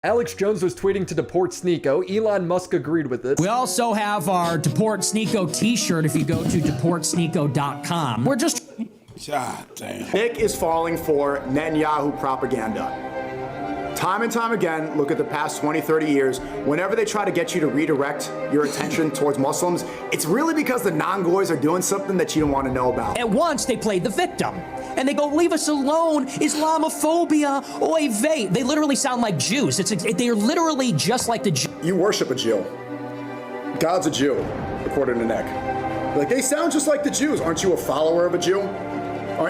Alex Jones was tweeting to deport Sneako. Elon Musk agreed with it. We also have our Deport Sneako t-shirt if you go to deportsneako.com. We're just... God damn. Nick is falling for Netanyahu propaganda. Time and time again, look at the past 20, 30 years, whenever they try to get you to redirect your attention towards Muslims, it's really because the non-goys are doing something that you don't want to know about. At once, they played the victim. And they go, leave us alone, Islamophobia, oy vey. They literally sound like Jews. They're literally just like the Jews. You worship a Jew. God's a Jew, according to Nick. Like, they sound just like the Jews. Aren't you a follower of a Jew?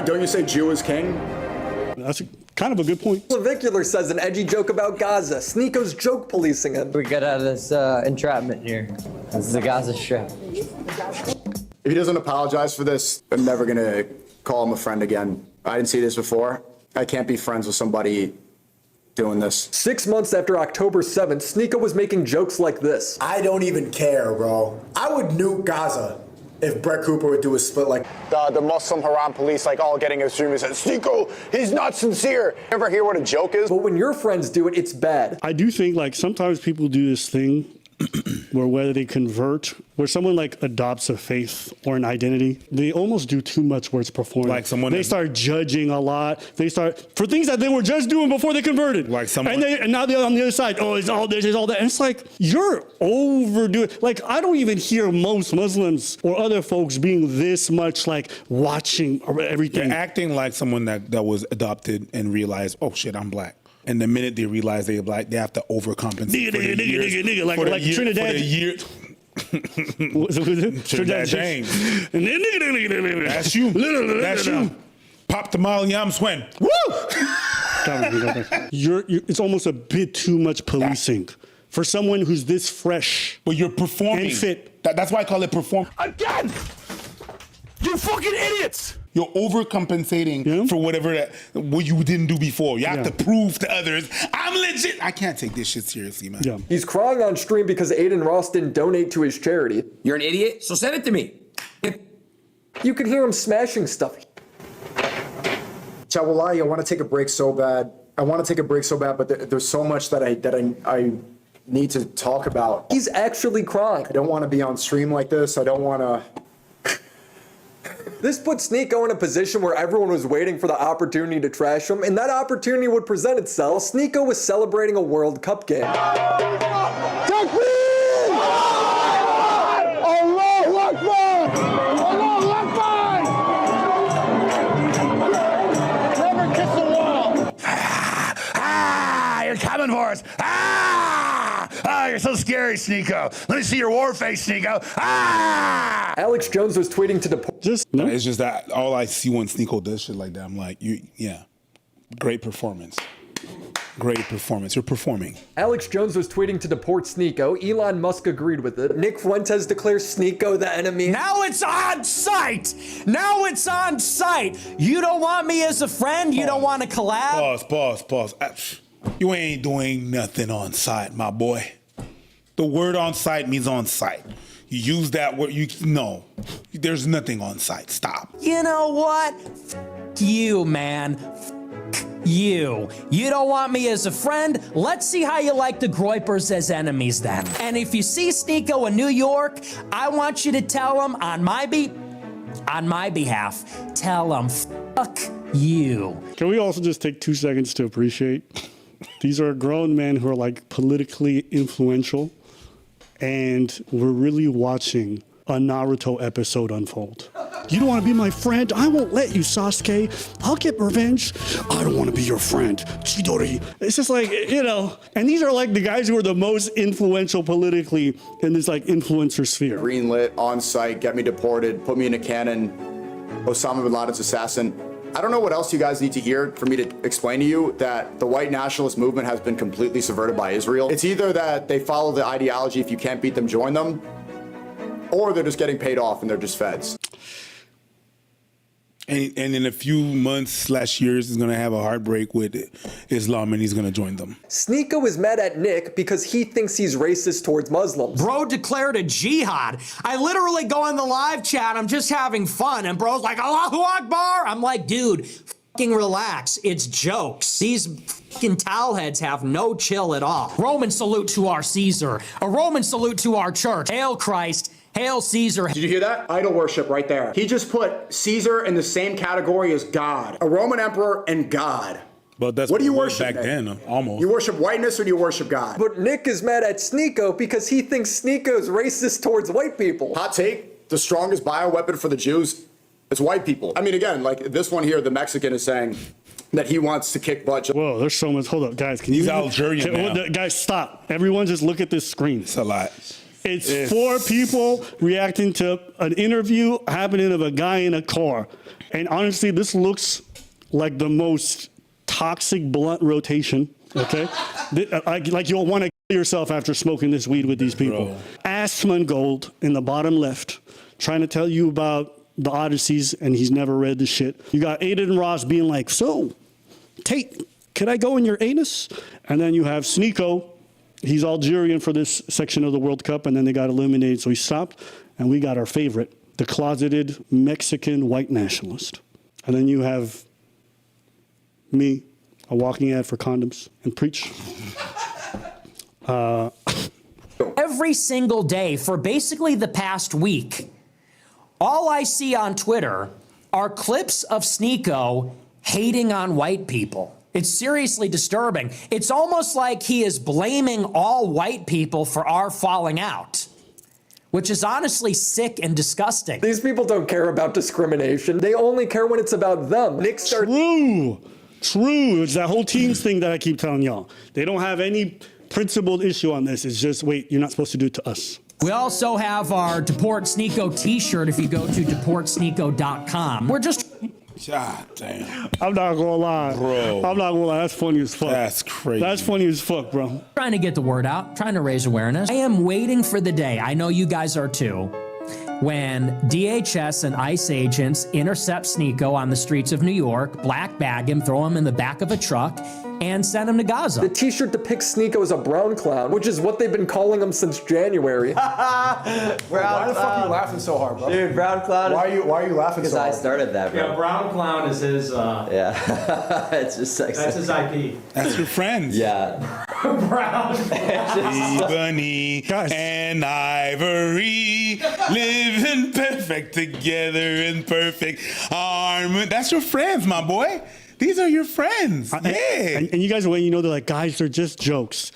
Don't you say Jew is king? That's kind of a good point. Clavicular says an edgy joke about Gaza. Sneako's joke policing it. We get out of this entrapment here. This is the Gaza Strip. If he doesn't apologize for this, I'm never gonna call him a friend again. I didn't see this before. I can't be friends with somebody doing this. 6 months after October 7th, Sneako was making jokes like this. I don't even care, bro. I would nuke Gaza if Brett Cooper would do a split like the Muslim Haram police, like all getting extreme and said, Sneako, he's not sincere. Ever hear what a joke is? But when your friends do it, it's bad. I do think like sometimes people do this thing where whether they convert, where someone like adopts a faith or an identity, they almost do too much where it's performed. Like someone they start judging a lot. They start for things that they were just doing before they converted. Like someone, and now they're on the other side. Oh, it's all this, it's all that. And it's like you're overdoing. Like I don't even hear most Muslims or other folks being this much like watching everything. They're acting like someone that was adopted and realized, oh shit, I'm black. And the minute they realize they're black, they have to overcompensate. Nigga, like Trinidad. Trinidad James. That's you. That's you. Pop the Molly, I'm Swen. Woo! It's almost a bit too much policing for someone who's this fresh. But you're performing. And fit. That's why I call it perform. Again! You fucking idiots! You're overcompensating for what you didn't do before. You have to prove to others, I'm legit. I can't take this shit seriously, man. Yeah. He's crying on stream because Aiden Ross didn't donate to his charity. You're an idiot, so send it to me. You can hear him smashing stuff. Chawalai, I want to take a break so bad. But there's so much that I need to talk about. He's actually crying. I don't want to be on stream like this. I don't want to. This put Sneako in a position where everyone was waiting for the opportunity to trash him, and that opportunity would present itself. Sneako was celebrating a World Cup game. Never kiss the wall. You're coming for us. You're so scary, Sneako. Let me see your war face, Sneako. Alex Jones was tweeting to deport. It's just that all I see when Sneako does shit like that, I'm like, great performance. Great performance. You're performing. Alex Jones was tweeting to deport Sneako. Elon Musk agreed with it. Nick Fuentes declares Sneako the enemy. Now it's on site. Now it's on site. You don't want me as a friend? You don't want to collab? Pause. You ain't doing nothing on site, my boy. The word on site means on site. You use that word, no. There's nothing on site. Stop. You know what? You, man. You don't want me as a friend? Let's see how you like the Groypers as enemies then. And if you see Sneako in New York, I want you to tell him on my behalf, tell him, fuck you. Can we also just take 2 seconds to appreciate? These are grown men who are like politically influential, and we're really watching a Naruto episode unfold. You don't want to be my friend? I won't let you, Sasuke. I'll get revenge. I don't want to be your friend, Chidori. It's just like, and these are like the guys who are the most influential politically in this like influencer sphere. Greenlit, on site, get me deported, put me in a cannon, Osama bin Laden's assassin. I don't know what else you guys need to hear for me to explain to you that the white nationalist movement has been completely subverted by Israel. It's either that they follow the ideology, if you can't beat them, join them, or they're just getting paid off and they're just feds. And in a few months/years, he's going to have a heartbreak with Islam and he's going to join them. Sneako is mad at Nick because he thinks he's racist towards Muslims. Bro declared a jihad. I literally go in the live chat, I'm just having fun, and bro's like, Allahu Akbar. I'm like, dude, Fucking relax. It's jokes. These fucking towelheads have no chill at all. Roman salute to our Caesar. A Roman salute to our church. Hail Christ. Hail Caesar. Did you hear that? Idol worship right there. He just put Caesar in the same category as God. A Roman emperor and God. But that's what do you we were worship back then, almost. You worship whiteness or do you worship God? But Nick is mad at Sneako because he thinks Sneako's racist towards white people. Hot take, the strongest bioweapon for the Jews is white people. I mean, again, like this one here, the Mexican is saying that he wants to kick butt. Whoa, there's so much. Hold up, guys. He's Algerian now. Guys, stop. Everyone just look at this screen. It's a lot. It's 4 people reacting to an interview happening of a guy in a car. And honestly, this looks like the most toxic blunt rotation, okay? Like you'll want to kill yourself after smoking this weed with these people. Bro. Assman Gold in the bottom left, trying to tell you about the Odysseys, and he's never read the shit. You got Aiden Ross being like, so, Tate, could I go in your anus? And then you have Sneako. He's Algerian for this section of the World Cup, and then they got eliminated, so he stopped. And we got our favorite, the closeted Mexican white nationalist. And then you have me, a walking ad for condoms, and preach. Every single day for basically the past week, all I see on Twitter are clips of Sneako hating on white people. It's seriously disturbing. It's almost like he is blaming all white people for our falling out, which is honestly sick and disgusting. These people don't care about discrimination. They only care when it's about them. Nick starts. True. It's that whole teams thing that I keep telling y'all. They don't have any principled issue on this. It's just, wait, you're not supposed to do it to us. We also have our Deport Sneako t-shirt if you go to deportsneako.com. We're just... God damn. I'm not gonna lie. Bro. I'm not gonna lie. That's funny as fuck. That's crazy. That's funny as fuck, bro. trying to get the word out, trying to raise awareness. I am waiting for the day, I know you guys are too, when DHS and ICE agents intercept Sneako on the streets of New York, black bag him, throw him in the back of a truck, and send him to Gaza. The t-shirt depicts Sneako as a brown clown, which is what they've been calling him since January. Why the fuck are you laughing so hard, bro? Dude, brown clown. Why are you laughing so Because I hard? started that, bro. Yeah, brown clown is his, Yeah. It's just sexy. that's his IP. That's your friends. Yeah. Brown. Ebony Guys. and Ivory living perfect together in perfect harmony. That's your friends, my boy. These are your friends. Yeah. And you guys, when you know, they're like, guys, they're just jokes.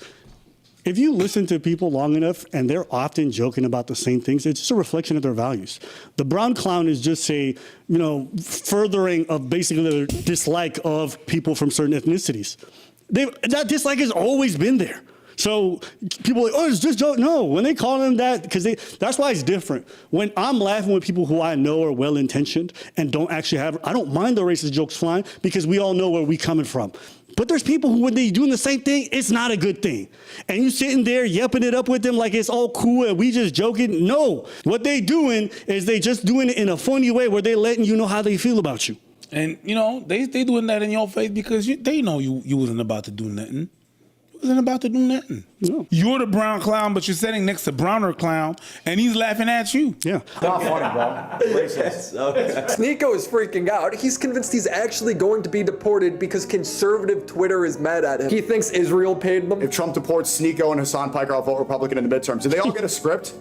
If you listen to people long enough and they're often joking about the same things, it's just a reflection of their values. The brown clown is just a, furthering of basically their dislike of people from certain ethnicities. That dislike has always been there. So people are like, oh, it's just joke. No, when they call them that, that's why it's different. When I'm laughing with people who I know are well-intentioned and don't actually I don't mind the racist jokes flying because we all know where we coming from. But there's people who, when they doing the same thing, it's not a good thing. And you sitting there yelping it up with them like it's all cool and we just joking. No, what they doing is they just doing it in a funny way where they letting you know how they feel about you. And, they doing that in your face because they know you wasn't about to do nothing. Wasn't about to do nothing. No. You're the brown clown, but you're sitting next to browner clown, and he's laughing at you. Yeah. Not funny, bro. Racist. Sneako is freaking out. He's convinced he's actually going to be deported because conservative Twitter is mad at him. He thinks Israel paid them. If Trump deports Sneako and Hassan Piker, I'll vote Republican in the midterms. Did they all get a script?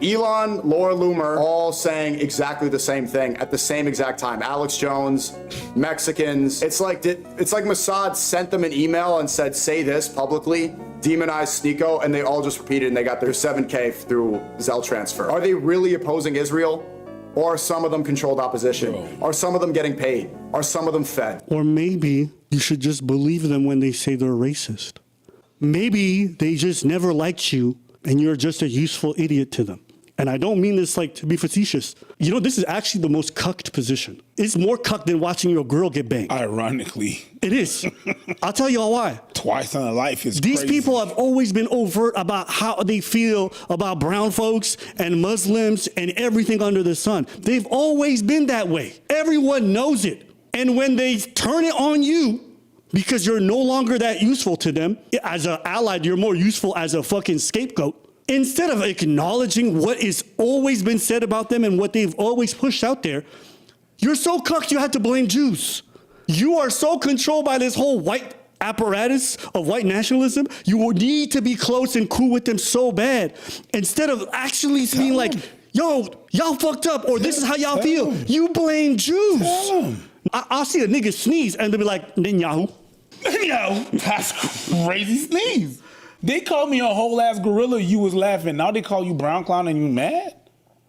Elon, Laura Loomer, all saying exactly the same thing at the same exact time. Alex Jones, Mexicans. It's like Mossad sent them an email and said, say this publicly, demonize Sneako, and they all just repeated and they got their 7K through Zelle transfer. Are they really opposing Israel? Or are some of them controlled opposition? Are some of them getting paid? Are some of them fed? Or maybe you should just believe them when they say they're racist. Maybe they just never liked you and you're just a useful idiot to them. And I don't mean this to be facetious. This is actually the most cucked position. It's more cucked than watching your girl get banged. Ironically. It is. I'll tell y'all why. Twice in a life is These crazy. people have always been overt about how they feel about brown folks and Muslims and everything under the sun. They've always been that way. Everyone knows it. And when they turn it on you, because you're no longer that useful to them, as an ally, you're more useful as a fucking scapegoat. Instead of acknowledging what has always been said about them and what they've always pushed out there, you're so cucked you have to blame Jews. You are so controlled by this whole white apparatus of white nationalism. You will need to be close and cool with them so bad, instead of actually being like, yo, y'all fucked up, or this is how y'all feel. You blame Jews. I'll see a nigga sneeze and they'll be like, Netanyahu. Yo, that's crazy sneeze. They called me a whole ass gorilla. You was laughing. Now they call you brown clown and you mad?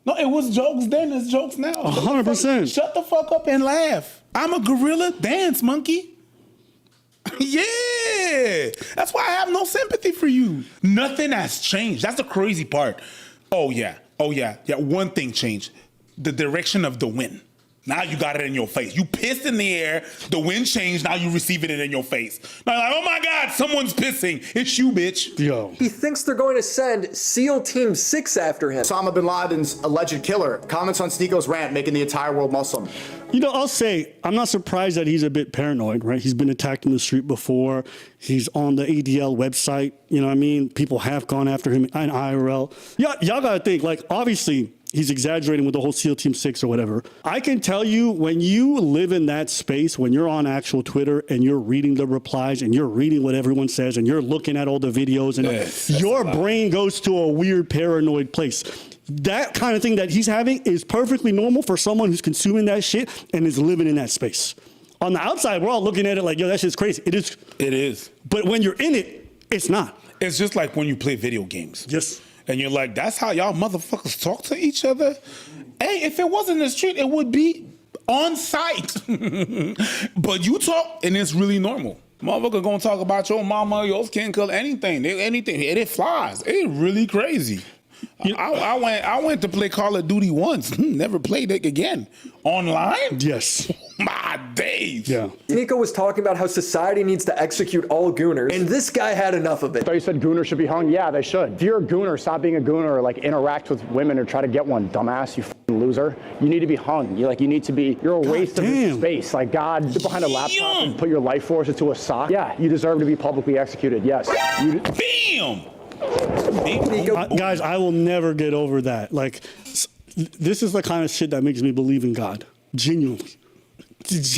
No, it was jokes then. It's jokes now. 100%. Shut the fuck up and laugh. I'm a gorilla dance monkey. Yeah, that's why I have no sympathy for you. Nothing has changed. That's the crazy part. Oh yeah. One thing changed: the direction of the wind. Now you got it in your face. You pissed in the air. The wind changed. Now you receiving it in your face. Now you're like, oh my God, someone's pissing. It's you, bitch. Yo. He thinks they're going to send SEAL Team 6 after him. Osama bin Laden's alleged killer. Comments on Sneako's rant making the entire world Muslim. You know, I'll say, I'm not surprised that he's a bit paranoid, right? He's been attacked in the street before. He's on the ADL website. You know what I mean? People have gone after him in IRL. Y'all got to think, like, obviously, he's exaggerating with the whole SEAL Team 6 or whatever. I can tell you, when you live in that space, when you're on actual Twitter and you're reading the replies and you're reading what everyone says and you're looking at all the videos, and your brain goes to a weird paranoid place. That kind of thing that he's having is perfectly normal for someone who's consuming that shit and is living in that space. On the outside, we're all looking at it like, yo, that shit's crazy. It is. It is. But when you're in it, it's not. It's just like when you play video games. Yes. And you're like, that's how y'all motherfuckers talk to each other? Hey, if it wasn't in the street, it would be on site. But you talk, and it's really normal. Motherfucker gonna talk about your mama, your skin color, anything. It flies. It's really crazy. I went to play Call of Duty once. Never played it again. Online? Yes. My days. Yeah. Sneako was talking about how society needs to execute all gooners, and this guy had enough of it. So you said gooners should be hung? Yeah, they should. If you're a gooner, stop being a gooner, or like interact with women or try to get one, dumbass, you f***ing loser. You need to be hung. You're a waste of your space. Like, God, sit behind a laptop and put your life force into a sock. Yeah, you deserve to be publicly executed. Yes. Bam! Guys, I will never get over that. Like, this is the kind of shit that makes me believe in God. Genuinely. This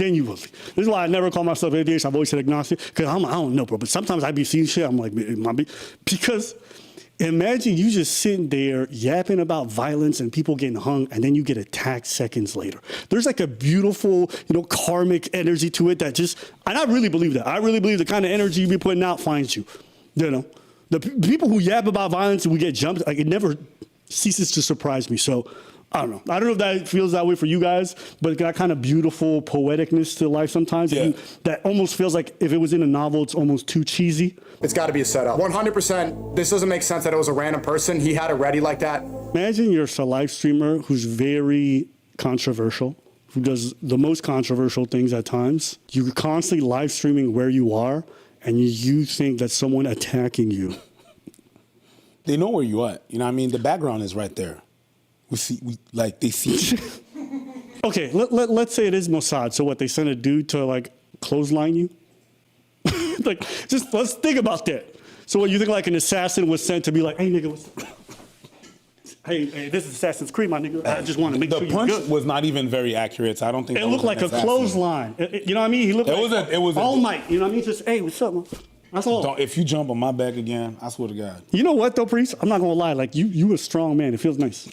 is why I never call myself atheist. I've always said agnostic, because I don't know, bro. But sometimes I be seeing shit. I'm like, it might be. Because imagine you just sitting there yapping about violence and people getting hung, and then you get attacked seconds later. There's like a beautiful, karmic energy to it that just, and I really believe that. I really believe the kind of energy you be putting out finds you. The people who yap about violence and we get jumped, like, it never ceases to surprise me. So, I don't know. I don't know if that feels that way for you guys, but that kind of beautiful poeticness to life sometimes. Yeah. That almost feels like if it was in a novel, it's almost too cheesy. It's got to be a setup. 100%. This doesn't make sense that it was a random person. He had it ready like that. Imagine you're a live streamer who's very controversial, who does the most controversial things at times. You're constantly live streaming where you are, and you think that someone attacking you. They know where you at. You know what I mean? The background is right there. They see. Okay, let's say it is Mossad. So what, they send a dude to, like, clothesline you? Like, just let's think about that. So what, you think like an assassin was sent to be like, hey, nigga, what's Hey, this is Assassin's Creed, my nigga. I just want to make sure you're good. The punch was not even very accurate, so I don't think it looked like a clothesline. You know what I mean? He looked like All Might. You know what I mean? Just, hey, what's up, man? That's all. If you jump on my back again, I swear to God. You know what, though, Priest? I'm not going to lie. Like, you a strong man. It feels nice.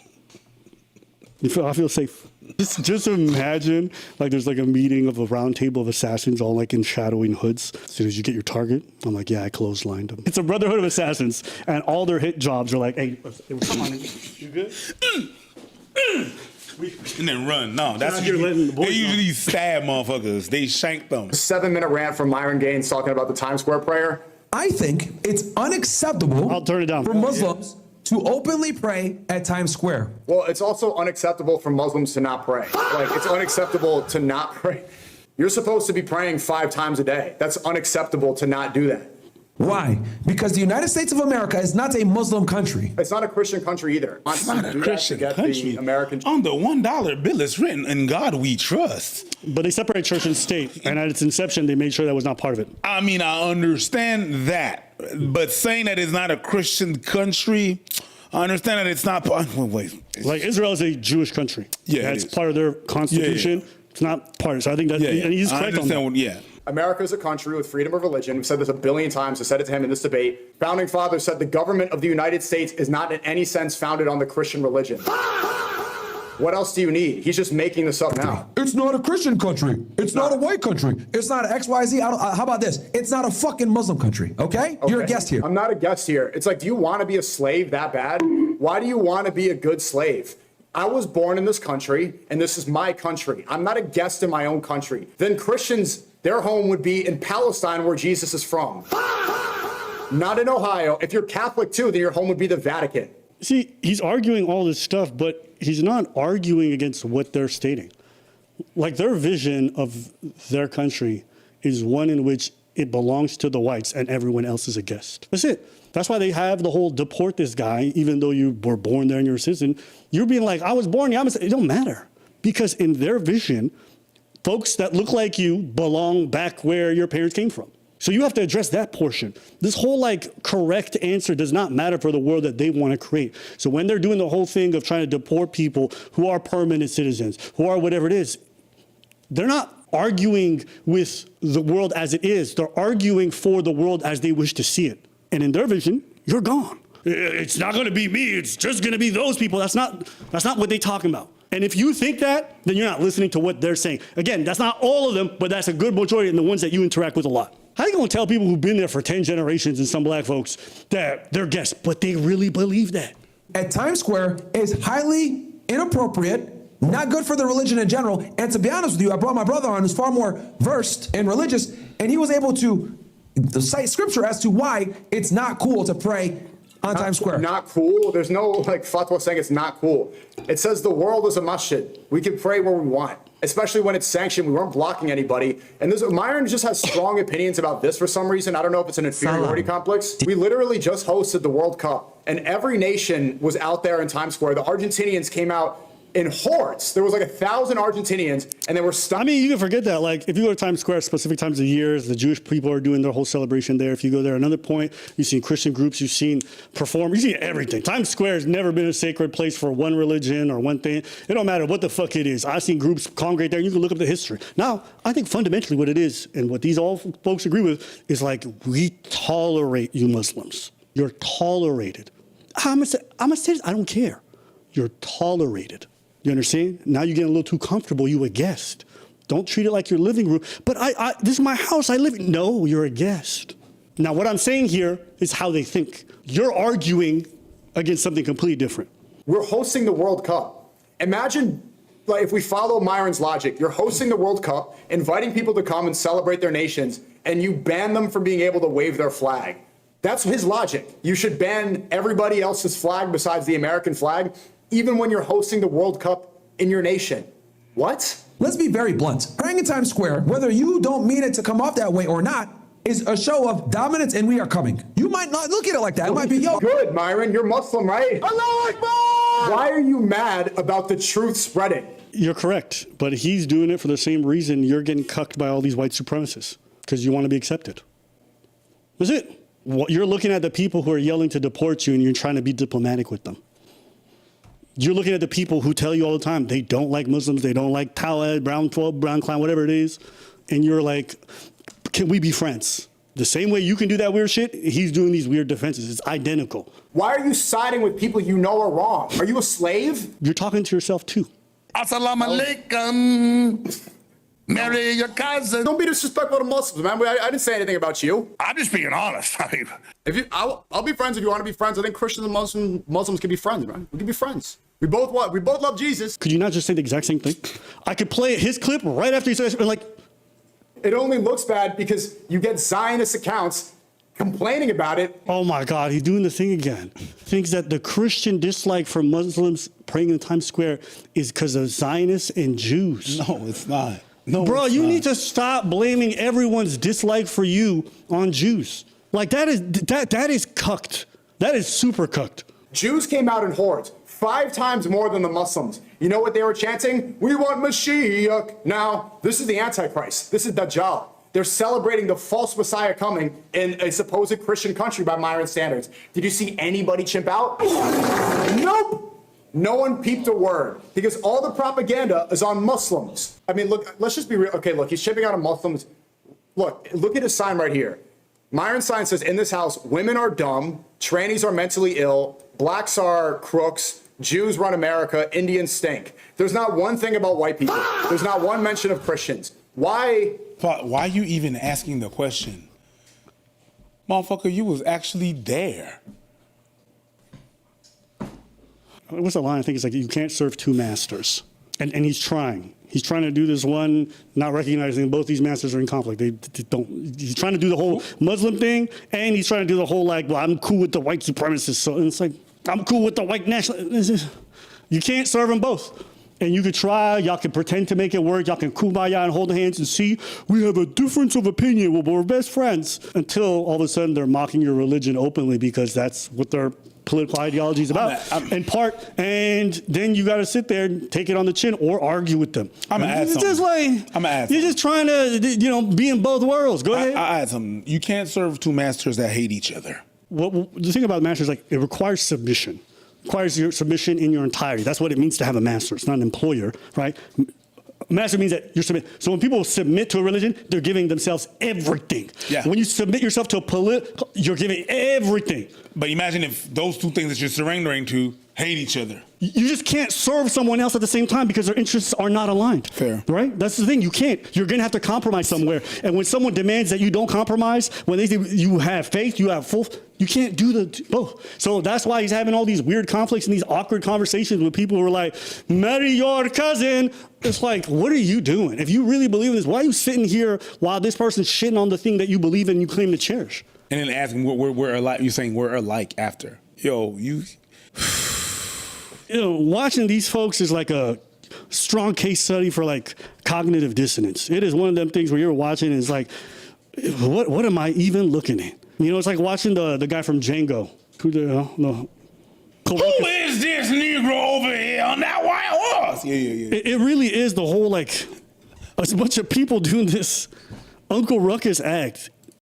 I feel safe. Just imagine, like, there's like a meeting of a round table of assassins all like in shadowing hoods. As soon as you get your target, I'm like, yeah, I clotheslined them. It's a brotherhood of assassins, and all their hit jobs are like, hey, come on, nigga. You good? And then run. No, that's they usually stab motherfuckers. They shank them. 7-minute rant from Myron Gaines talking about the Times Square prayer. I think it's unacceptable I'll turn it down. for Muslims to openly pray at Times Square. Well, it's also unacceptable for Muslims to not pray. Like, it's unacceptable to not pray. You're supposed to be praying 5 times a day. That's unacceptable to not do that. Why? Because the United States of America is not a Muslim country. It's not a Christian country either. It's not a Christian country. American. On the $1 bill, it's written, "In God we trust." But they separate church and state, and at its inception, they made sure that was not part of it. I mean, I understand that, but saying that it's not a Christian country, I understand that it's not. Wait. Like, Israel is a Jewish country. Yeah, it's part of their constitution. It's not partisan. I think that and he's correct on that. America is a country with freedom of religion. We've said this a billion times. I said it to him in this debate. Founding fathers said the government of the United States is not in any sense founded on the Christian religion. What else do you need? He's just making this up now. It's not a Christian country. It's not a white country. It's not an XYZ. How about this? It's not a fucking Muslim country, okay? You're a guest here. I'm not a guest here. It's like, do you want to be a slave that bad? Why do you want to be a good slave? I was born in this country, and this is my country. I'm not a guest in my own country. Then Christians, their home would be in Palestine, where Jesus is from. Not in Ohio. If you're Catholic too, then your home would be the Vatican. See, he's arguing all this stuff, but he's not arguing against what they're stating. Like, their vision of their country is one in which it belongs to the whites and everyone else is a guest. That's it. That's why they have the whole deport this guy, even though you were born there and you're a citizen. You're being like, I was born here. It don't matter. Because in their vision, folks that look like you belong back where your parents came from. So you have to address that portion. This whole like correct answer does not matter for the world that they want to create. So when they're doing the whole thing of trying to deport people who are permanent citizens, who are whatever it is, they're not arguing with the world as it is. They're arguing for the world as they wish to see it. And in their vision, you're gone. It's not going to be me. It's just going to be those people. That's not what they're talking about. And if you think that, then you're not listening to what they're saying. Again, that's not all of them, but that's a good majority and the ones that you interact with a lot. How are you going to tell people who've been there for 10 generations and some black folks that they're guests, but they really believe that? At Times Square is highly inappropriate, not good for the religion in general. And to be honest with you, I brought my brother on who's far more versed and religious, and he was able to cite scripture as to why it's not cool to pray on Times Square. Not cool? There's no like fatwa saying it's not cool. It says the world is a masjid. We can pray where we want, especially when it's sanctioned. We weren't blocking anybody. And Myron just has strong opinions about this for some reason. I don't know if it's an inferiority complex. We literally just hosted the World Cup, and every nation was out there in Times Square. The Argentinians came out in hordes. There was like 1,000 Argentinians, and they were stuck. I mean, you can forget that. Like, if you go to Times Square at specific times of years, the Jewish people are doing their whole celebration there. If you go there another point, you've seen Christian groups, you've seen perform, you've seen everything. Times Square has never been a sacred place for one religion or one thing. It don't matter what the fuck it is. I've seen groups congregate there, and you can look up the history. Now, I think fundamentally what it is, and what these all folks agree with, is like, we tolerate you Muslims. You're tolerated. I'm a citizen. I don't care. You're tolerated. You understand? Now you're getting a little too comfortable. You a guest. Don't treat it like your living room. But this is my house. I live in. No, you're a guest. Now, what I'm saying here is how they think. You're arguing against something completely different. We're hosting the World Cup. Imagine, like, if we follow Myron's logic, you're hosting the World Cup, inviting people to come and celebrate their nations, and you ban them from being able to wave their flag. That's his logic. You should ban everybody else's flag besides the American flag, even when you're hosting the World Cup in your nation. What? Let's be very blunt. Praying in Times Square, whether you don't mean it to come off that way or not, is a show of dominance, and we are coming. You might not look at it like that. It might be, yo. Good, Myron. You're Muslim, right? Allahu Akbar! Why are you mad about the truth spreading? You're correct, but he's doing it for the same reason you're getting cucked by all these white supremacists, because you want to be accepted. That's it. You're looking at the people who are yelling to deport you, and you're trying to be diplomatic with them. You're looking at the people who tell you all the time they don't like Muslims, they don't like Tawad, Brown 12, Brown Clown, whatever it is, and you're like, can we be friends? The same way you can do that weird shit, he's doing these weird defenses. It's identical. Why are you siding with people you know are wrong? Are you a slave? You're talking to yourself too. Assalamu alaikum. Marry your cousin. Don't be disrespectful to Muslims, man. I didn't say anything about you. I'm just being honest. I mean, I'll be friends if you want to be friends. I think Christians and Muslims can be friends, man. We can be friends. We both love Jesus. Could you not just say the exact same thing? I could play his clip right after he says, like. It only looks bad because you get Zionist accounts complaining about it. Oh my God, he's doing the thing again. Thinks that the Christian dislike for Muslims praying in Times Square is because of Zionists and Jews. No, it's not. No, bro, you need to stop blaming everyone's dislike for you on Jews. Like that is cucked. That is super cucked. Jews came out in hordes, 5 times more than the Muslims. You know what they were chanting? We want Mashiach. Now, this is the Antichrist. This is Dajjal. They're celebrating the false Messiah coming in a supposed Christian country by Myron standards. Did you see anybody chimp out? Nope. No one peeped a word because all the propaganda is on Muslims. I mean, look, let's just be real. Okay, look, he's shipping out on Muslims. Look at his sign right here. Myron's sign says, in this house, women are dumb, trannies are mentally ill, blacks are crooks, Jews run America, Indians stink. There's not one thing about white people. There's not one mention of Christians. Why? Why you even asking the question? Motherfucker, you was actually there. What's the line? I think it's like, you can't serve two masters. And he's trying. He's trying to do this one, not recognizing both these masters are in conflict. They don't. He's trying to do the whole Muslim thing, and he's trying to do the whole, like, well, I'm cool with the white supremacists. So it's like, I'm cool with the white nationalists. You can't serve them both. And you could try, y'all can pretend to make it work, y'all can kumbaya and hold hands and see, we have a difference of opinion, well, we're best friends. Until all of a sudden they're mocking your religion openly because that's what their political ideology is about, in part. And then you got to sit there and take it on the chin or argue with them. I'm gonna add it's something. Just like, I'm gonna add you're something. just trying to, be in both worlds. Go ahead. I add something. You can't serve two masters that hate each other. Well, the thing about masters, like, it requires submission. Requires your submission in your entirety. That's what it means to have a master. It's not an employer, right? Master means that you're submit. So when people submit to a religion, they're giving themselves everything. Yeah. When you submit yourself to a political, you're giving everything. But imagine if those two things that you're surrendering to hate each other. You just can't serve someone else at the same time because their interests are not aligned. Fair. Right? That's the thing. You can't. You're going to have to compromise somewhere. And when someone demands that you don't compromise, when they say you have faith, you have full, you can't do the both. So that's why he's having all these weird conflicts and these awkward conversations with people who are like, marry your cousin. It's like, what are you doing? If you really believe in this, why are you sitting here while this person's shitting on the thing that you believe in and you claim to cherish? And then asking, we're alike. You're saying we're alike after. Yo, you... Watching these folks is like a strong case study for, like, cognitive dissonance. It is one of them things where you're watching and it's like, what am I even looking at? It's like watching the guy from Django. Who is this Negro over here on that white horse? Yeah. It really is the whole, like, a bunch of people doing this Uncle Ruckus act.